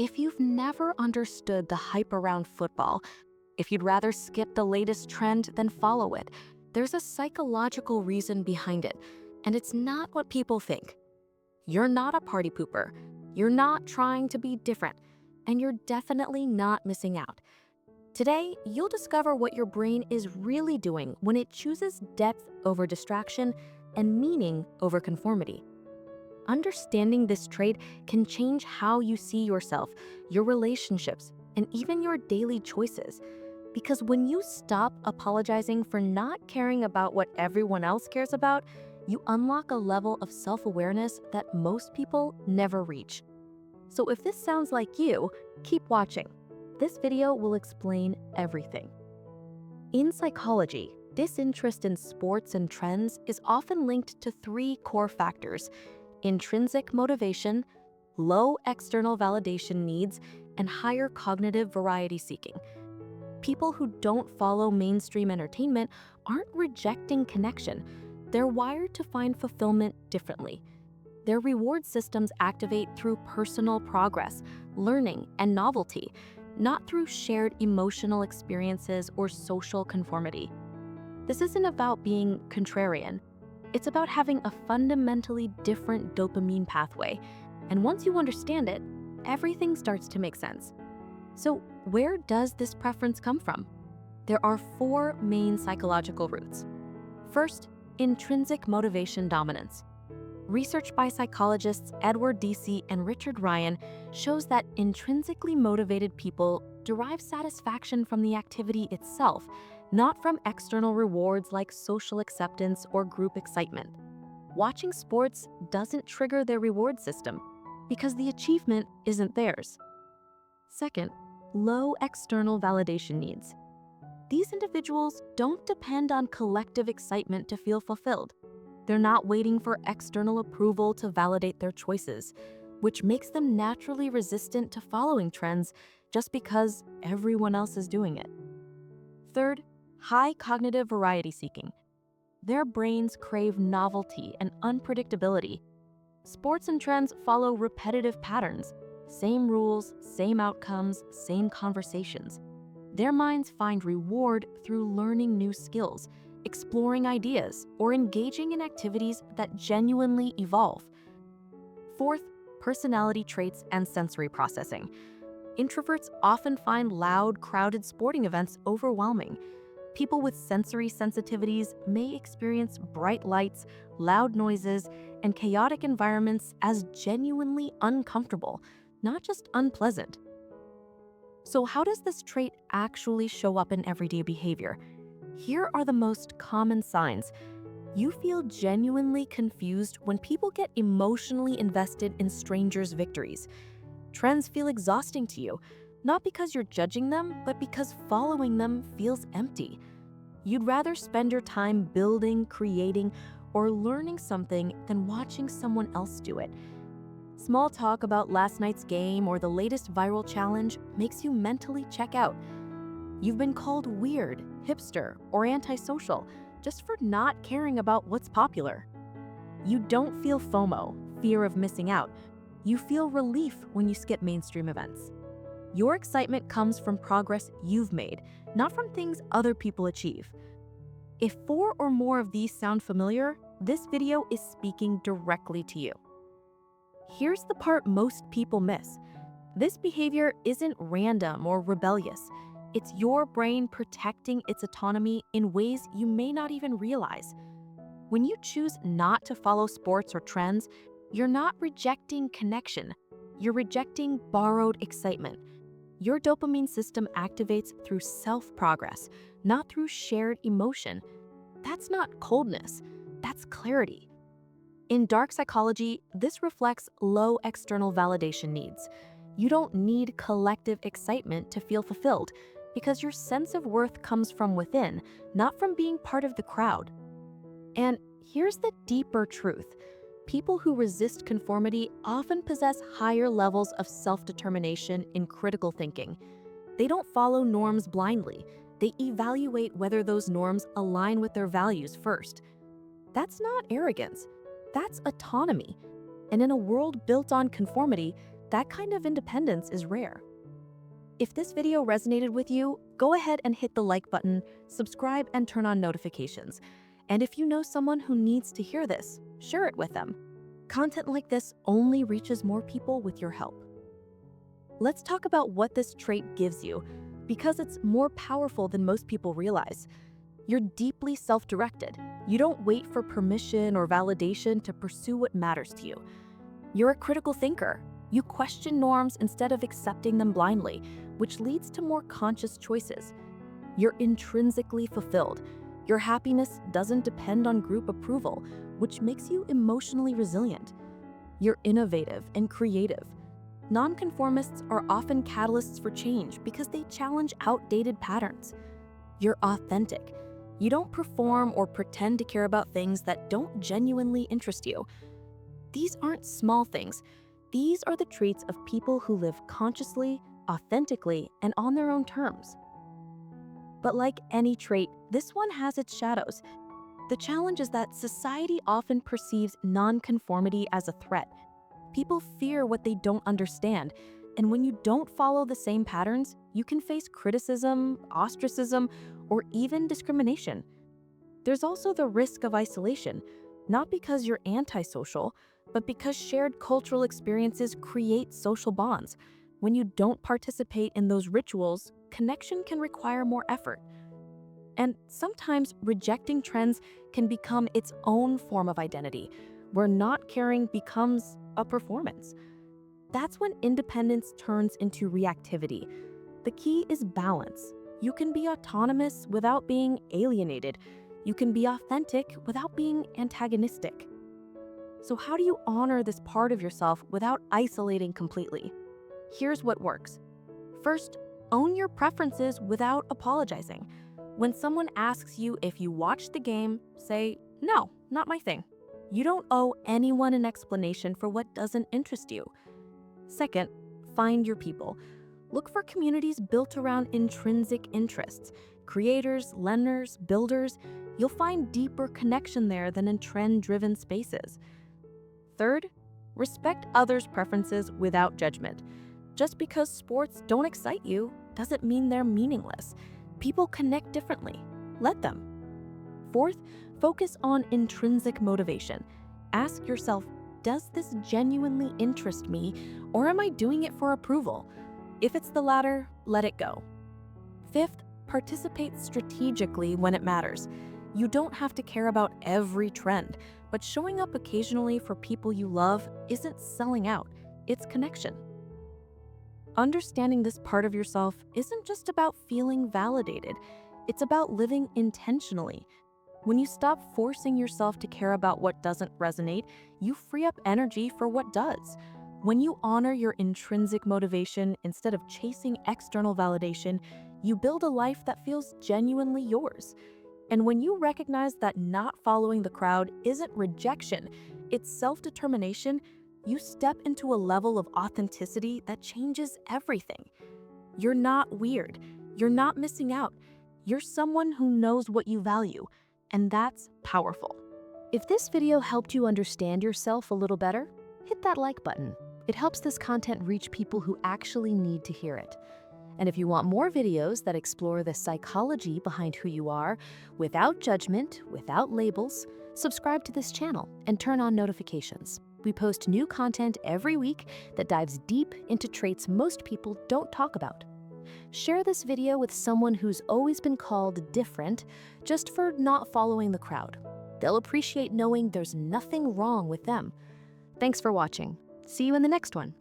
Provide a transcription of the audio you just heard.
If you've never understood the hype around football, if you'd rather skip the latest trend than follow it, there's a psychological reason behind it, and it's not what people think. You're not a party pooper. You're not trying to be different, and you're definitely not missing out. Today, you'll discover what your brain is really doing when it chooses depth over distraction and meaning over conformity. Understanding this trait can change how you see yourself, your relationships, and even your daily choices. Because when you stop apologizing for not caring about what everyone else cares about, you unlock a level of self-awareness that most people never reach. So if this sounds like you, keep watching. This video will explain everything. In psychology, disinterest in sports and trends is often linked to three core factors: intrinsic motivation, low external validation needs, and higher cognitive variety seeking. People who don't follow mainstream entertainment aren't rejecting connection. They're wired to find fulfillment differently. Their reward systems activate through personal progress, learning, and novelty, not through shared emotional experiences or social conformity. This isn't about being contrarian. It's about having a fundamentally different dopamine pathway. And once you understand it, everything starts to make sense. So where does this preference come from? There are four main psychological roots. First, intrinsic motivation dominance. Research by psychologists Edward Deci and Richard Ryan shows that intrinsically motivated people derive satisfaction from the activity itself, not from external rewards like social acceptance or group excitement. Watching sports doesn't trigger their reward system because the achievement isn't theirs. Second, low external validation needs. These individuals don't depend on collective excitement to feel fulfilled. They're not waiting for external approval to validate their choices, which makes them naturally resistant to following trends just because everyone else is doing it. Third, high cognitive variety seeking. Their brains crave novelty and unpredictability. Sports and trends follow repetitive patterns, same rules, same outcomes, same conversations. Their minds find reward through learning new skills, exploring ideas, or engaging in activities that genuinely evolve. Fourth, personality traits and sensory processing. Introverts often find loud, crowded sporting events overwhelming. People with sensory sensitivities may experience bright lights, loud noises, and chaotic environments as genuinely uncomfortable, not just unpleasant. So how does this trait actually show up in everyday behavior? Here are the most common signs. You feel genuinely confused when people get emotionally invested in strangers' victories. Trends feel exhausting to you, not because you're judging them, but because following them feels empty. You'd rather spend your time building, creating, or learning something than watching someone else do it. Small talk about last night's game or the latest viral challenge makes you mentally check out. You've been called weird, hipster, or antisocial just for not caring about what's popular. You don't feel FOMO, fear of missing out. You feel relief when you skip mainstream events. Your excitement comes from progress you've made, not from things other people achieve. If 4 or more of these sound familiar, this video is speaking directly to you. Here's the part most people miss. This behavior isn't random or rebellious. It's your brain protecting its autonomy in ways you may not even realize. When you choose not to follow sports or trends, you're not rejecting connection. You're rejecting borrowed excitement. Your dopamine system activates through self-progress, not through shared emotion. That's not coldness, that's clarity. In dark psychology, this reflects low external validation needs. You don't need collective excitement to feel fulfilled because your sense of worth comes from within, not from being part of the crowd. And here's the deeper truth. People who resist conformity often possess higher levels of self-determination in critical thinking. They don't follow norms blindly. They evaluate whether those norms align with their values first. That's not arrogance. That's autonomy. And in a world built on conformity, That kind of independence is rare. If this video resonated with you, go ahead and hit the like button, subscribe, and turn on notifications. And if you know someone who needs to hear this, share it with them. Content like this only reaches more people with your help. Let's talk about what this trait gives you, because it's more powerful than most people realize. You're deeply self-directed. You don't wait for permission or validation to pursue what matters to you. You're a critical thinker. You question norms instead of accepting them blindly, which leads to more conscious choices. You're intrinsically fulfilled. Your happiness doesn't depend on group approval, which makes you emotionally resilient. You're innovative and creative. Nonconformists are often catalysts for change because they challenge outdated patterns. You're authentic. You don't perform or pretend to care about things that don't genuinely interest you. These aren't small things. These are the traits of people who live consciously, authentically, and on their own terms. But like any trait, this one has its shadows. The challenge is that society often perceives nonconformity as a threat. People fear what they don't understand, and when you don't follow the same patterns, you can face criticism, ostracism, or even discrimination. There's also the risk of isolation, not because you're antisocial, but because shared cultural experiences create social bonds. When you don't participate in those rituals, connection can require more effort. And sometimes rejecting trends can become its own form of identity, where not caring becomes a performance. That's when independence turns into reactivity. The key is balance. You can be autonomous without being alienated. You can be authentic without being antagonistic. So how do you honor this part of yourself without isolating completely? Here's what works. First, own your preferences without apologizing. When someone asks you if you watched the game, say, "No, not my thing." You don't owe anyone an explanation for what doesn't interest you. Second, find your people. Look for communities built around intrinsic interests. Creators, lenders, builders. You'll find deeper connection there than in trend-driven spaces. Third, respect others' preferences without judgment. Just because sports don't excite you doesn't mean they're meaningless. People connect differently. Let them. Fourth, focus on intrinsic motivation. Ask yourself, does this genuinely interest me, or am I doing it for approval? If it's the latter, let it go. Fifth, participate strategically when it matters. You don't have to care about every trend, but showing up occasionally for people you love isn't selling out, it's connection. Understanding this part of yourself isn't just about feeling validated, it's about living intentionally. When you stop forcing yourself to care about what doesn't resonate, you free up energy for what does. When you honor your intrinsic motivation instead of chasing external validation, you build a life that feels genuinely yours. And when you recognize that not following the crowd isn't rejection, it's self-determination, you step into a level of authenticity that changes everything. You're not weird. You're not missing out. You're someone who knows what you value, and that's powerful. If this video helped you understand yourself a little better, hit that like button. It helps this content reach people who actually need to hear it. And if you want more videos that explore the psychology behind who you are, without judgment, without labels, subscribe to this channel and turn on notifications. We post new content every week that dives deep into traits most people don't talk about. Share this video with someone who's always been called different just for not following the crowd. They'll appreciate knowing there's nothing wrong with them. Thanks for watching. See you in the next one.